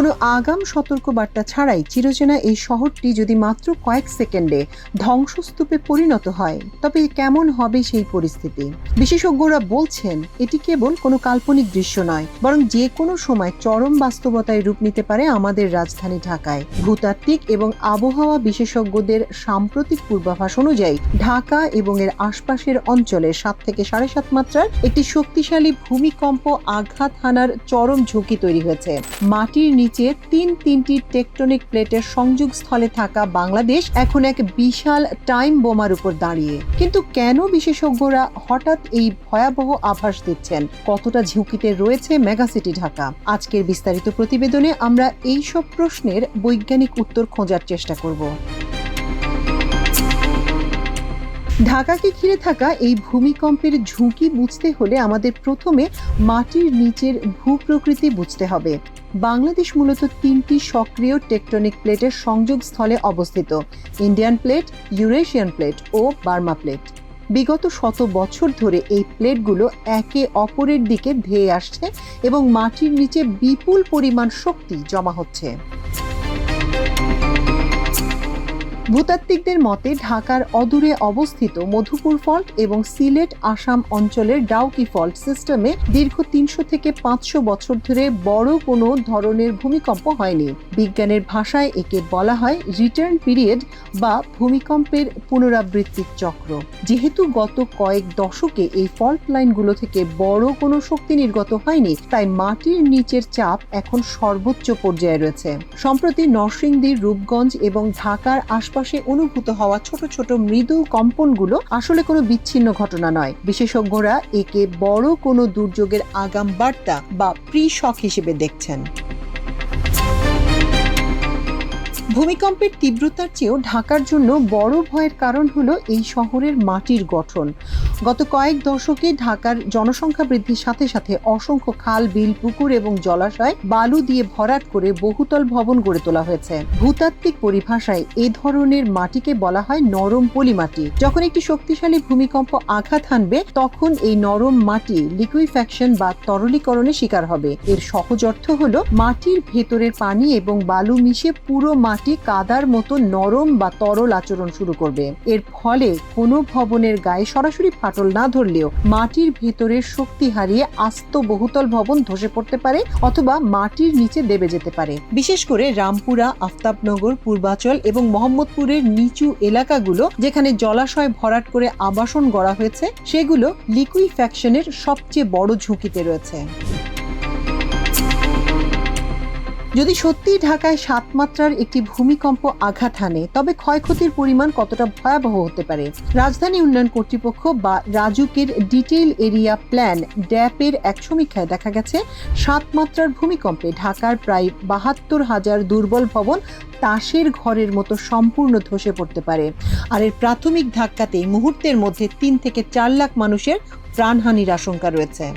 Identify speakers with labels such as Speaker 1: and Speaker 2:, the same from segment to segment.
Speaker 1: কোনো আগাম সতর্কবার্তা ছাড়াই চিরচেনা এই শহরটি যদি মাত্র কয়েক সেকেন্ডে ধ্বংসস্তূপে পরিণত হয়, তবে কেমন হবে সেই পরিস্থিতি? বিশেষজ্ঞরা বলছেন এটি কেবল কোনো কাল্পনিক দৃশ্য নয়, বরং যে কোনো সময় চরম বাস্তবতায় রূপ নিতে পারে আমাদের রাজধানী ঢাকায়। ভূতাত্ত্বিক এবং আবহাওয়া বিশেষজ্ঞদের সাম্প্রতিক পূর্বাভাস অনুযায়ী ঢাকা এবং এর আশপাশের অঞ্চলে 7 থেকে 7.5 মাত্রার একটি শক্তিশালী ভূমিকম্প আঘাত হানার চরম ঝুঁকি তৈরি হয়েছে। মাটির নিচে তিনটি টেকটনিক প্লেটের সংযোগস্থলে থাকা বাংলাদেশ এখন এক বিশাল টাইম বোমার উপর দাঁড়িয়ে। কিন্তু কেন বিশেষজ্ঞরা হঠাৎ এই ভয়াবহ আভাস দিচ্ছেন? কতটা ঝুঁকিতে রয়েছে মেগাসিটি ঢাকা? আজকের বিস্তারিত প্রতিবেদনে আমরা এই সব প্রশ্নের বৈজ্ঞানিক উত্তর খোঁজার চেষ্টা করব। ঢাকাকে ঘিরে থাকা এই ভূমিকম্পের ঝুঁকি বুঝতে হলে আমাদের প্রথমে মাটির নিচের ভূপ্রকৃতি বুঝতে হবে। বাংলাদেশ মূলত 3টি সক্রিয় টেকটনিক প্লেটের সংযোগস্থলে অবস্থিত: ইন্ডিয়ান প্লেট, ইউরেশিয়ান প্লেট ও বার্মা প্লেট। বিগত 100 বছর ধরে এই প্লেটগুলো একে অপরের দিকে ধেয়ে আসছে এবং মাটির নিচে বিপুল পরিমাণ শক্তি জমা হচ্ছে। ভূতাত্ত্বিকদের মতে ঢাকার অদূরে অবস্থিত মধুপুর ফল্ট এবং সিলেট আসাম অঞ্চলের ডাউকি ফল্ট সিস্টেমে দীর্ঘ 300 থেকে 500 বছর ধরে বড় কোনো ধরনের ভূমিকম্প হয়নি। বিজ্ঞানের ভাষায় একে বলা হয় রিটার্ন পিরিয়ড বা ভূমিকম্পের পুনরাবৃত্তির চক্র। যেহেতু গত কয়েক দশকে এই ফল্ট লাইনগুলো থেকে বড় কোনো শক্তি নির্গত হয়নি, তাই মাটির নিচের চাপ এখন সর্বোচ্চ পর্যায়ে রয়েছে। সম্প্রতি নরসিংদী, রূপগঞ্জ এবং ঢাকার আশপাশে অনুভূত হওয়া ছোট ছোট মৃদু কম্পনগুলো আসলে কোনো বিচ্ছিন্ন ঘটনা নয়। বিশেষজ্ঞরা একে বড় কোনো দুর্যোগের আগাম বার্তা বা প্রি শক হিসেবে দেখছেন। ভূমিকম্পের তীব্রতার চেয়েও ঢাকার জন্য বড় ভয়ের কারণ হলো এই শহরের মাটির গঠন। গত কয়েক দশকে ঢাকার জনসংখ্যা বৃদ্ধির সাথে সাথে অসংখ্য খাল, বিল, পুকুর এবং জলাশয় বালু দিয়ে ভরাট করে বহুতল ভবন গড়ে তোলা হয়েছে। ভূতাত্ত্বিক পরিভাষায় এ ধরনের মাটিকে বলা হয় নরম পলিমাটি। যখন একটি শক্তিশালী ভূমিকম্প আঘাত হানবে, তখন এই নরম মাটি লিকুইফ্যাকশন বা তরলীকরণের শিকার হবে। এর সহজ অর্থ হলো মাটির ভেতরের পানি এবং বালু মিশে পুরো মাটি কাদার মতো নরম বা তরল আচরণ শুরু করবে। এর ফলে কোনো ভবনের গায়ে সরাসরি ফাটল না ধরলেও মাটির ভেতরের শক্তি হারিয়ে আস্ত বহুতল ভবন ধসে পড়তে পারে অথবা মাটির নিচে দেবে যেতে পারে। বিশেষ করে রামপুরা, আফতাবনগর, পূর্বাচল এবং মোহাম্মদপুরের নিচু এলাকাগুলো, যেখানে জলাশয় ভরাট করে আবাসন গড়া হয়েছে, সেগুলো লিকুইফ্যাকশনের সবচেয়ে বড় ঝুঁকিতে রয়েছে। যদি সত্যি ঢাকায় 7 মাত্রার একটি ভূমিকম্প আঘাত হানে, তবে ক্ষয়ক্ষতির পরিমাণ কতটা ভয়াবহ হতে পারে? রাজধানী উন্নয়ন কর্তৃপক্ষ বা রাজুকের ডিটেইল এরিয়া প্ল্যান ড্যাপের এক সমীক্ষায় দেখা গেছে 7 মাত্রার ভূমিকম্পে ঢাকার প্রায় 72,000 দুর্বল ভবন তাসের ঘরের মতো সম্পূর্ণ ধসে পড়তে পারে। আর এর প্রাথমিক ধাক্কাতেই মুহূর্তের মধ্যে 3 থেকে 4 লাখ মানুষের প্রাণহানির আশঙ্কা রয়েছে।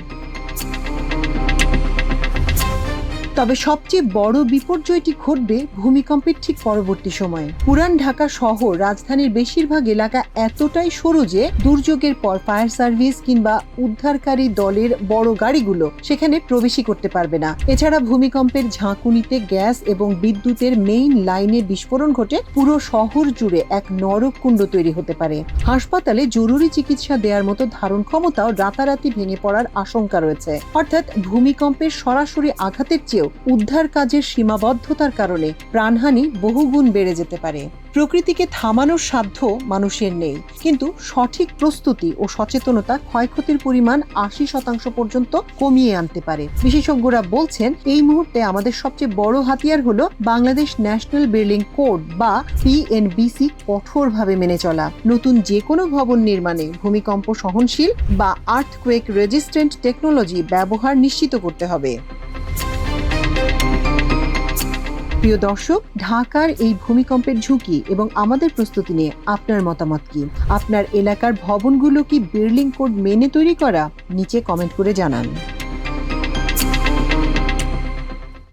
Speaker 1: তবে সবচেয়ে বড় বিপর্যয়টি ঘটবে ভূমিকম্পের ঠিক পরবর্তী সময়ে। পুরান ঢাকা শহর রাজধানীর বেশিরভাগ এলাকা এতটাই সরু যে দুর্যোগের পর ফায়ার সার্ভিস কিংবা উদ্ধারকারী দলের বড় গাড়িগুলো সেখানে প্রবেশই করতে পারবে না। এছাড়া ভূমিকম্পের ঝাঁকুনিতে গ্যাস এবং বিদ্যুতের মেইন লাইনে বিস্ফোরণ ঘটে পুরো শহর জুড়ে এক নরককুণ্ড তৈরি হতে পারে। হাসপাতালে জরুরি চিকিৎসা দেওয়ার মতো ধারণ ক্ষমতাও রাতারাতি ভেঙে পড়ার আশঙ্কা রয়েছে। অর্থাৎ ভূমিকম্পের সরাসরি আঘাতের চেয়ে উদ্ধার কাজের সীমাবদ্ধতার কারণে প্রাণহানি বহুগুণ বেড়ে যেতে পারে। প্রকৃতিকে থামানোর সাধ্য মানুষের নেই, কিন্তু সঠিক প্রস্তুতি ও সচেতনতা ক্ষয়ক্ষতির পরিমাণ 80% পর্যন্ত কমিয়ে আনতে পারে। বিশেষজ্ঞরা বলছেন এই মুহূর্তে আমাদের সবচেয়ে বড় হাতিয়ার হলো বাংলাদেশ ন্যাশনাল বিল্ডিং কোড বা PNBC কঠোরভাবে মেনে চলা। নতুন যে কোনো ভবন নির্মাণে ভূমিকম্প সহনশীল বা আর্থকুয়েক রেজিস্ট্যান্ট টেকনোলজি ব্যবহার নিশ্চিত করতে হবে। প্রিয় দর্শক, ঢাকার এই ভূমিকম্পের ঝুঁকি এবং আমাদের প্রস্তুতি নিয়ে আপনার মতামত কি? আপনার এলাকার ভবনগুলো কি বিল্ডিং কোড মেনে তৈরি করা? নিচে কমেন্ট করে জানান।